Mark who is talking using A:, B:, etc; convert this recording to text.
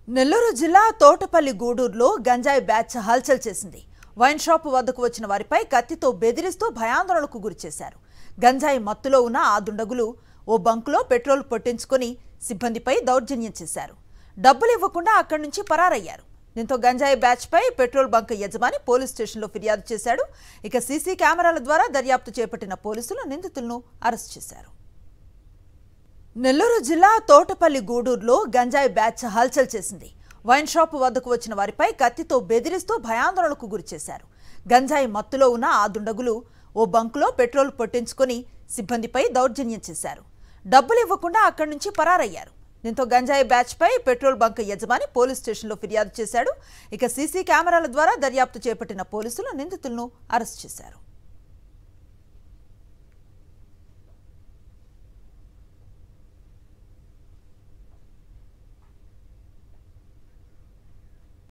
A: నెల్లూరు జిల్లా తోటపల్లి గూడూరులో గంజాయి బ్యాచ్ హల్చల్ చేసింది. వైన్ షాప్ వద్దకు వచ్చిన వారిపై కత్తితో బెదిరిస్తూ భయాందోళనకు గురిచేశారు. గంజాయి మత్తులో ఉన్న ఆ దుండగులు ఓ బంకులో పెట్రోల్ పొట్టించుకొని సిబ్బందిపై దౌర్జన్యం చేశారు. డబ్బులు ఇవ్వకుండా అక్కడి నుంచి పరారయ్యారు. దీంతో గంజాయి బ్యాచ్ పై పెట్రోల్ బంక్ యజమాని పోలీస్ స్టేషన్లో ఫిర్యాదు చేశాడు. ఇక సీసీ కెమెరాల ద్వారా దర్యాప్తు చేపట్టిన పోలీసులు నిందితులను అరెస్ట్ చేశారు. నెల్లూరు జిల్లా తోటపల్లి గూడూరులో గంజాయి బ్యాచ్ హల్చల్ చేసింది. వైన్ షాప్ వద్దకు వచ్చిన వారిపై కత్తితో బెదిరిస్తూ భయాందోళనకు గురిచేశారు. గంజాయి మత్తులో ఉన్న ఆ దుండగులు ఓ బంకులో పెట్రోల్ పొట్టించుకొని సిబ్బందిపై దౌర్జన్యం చేశారు. డబ్బులు ఇవ్వకుండా అక్కడి నుంచి పరారయ్యారు. దీంతో గంజాయి బ్యాచ్ పై పెట్రోల్ బంక్ యజమాని పోలీస్ స్టేషన్లో ఫిర్యాదు చేశాడు. ఇక సీసీ కెమెరాల ద్వారా దర్యాప్తు చేపట్టిన పోలీసులు నిందితులను అరెస్ట్ చేశారు.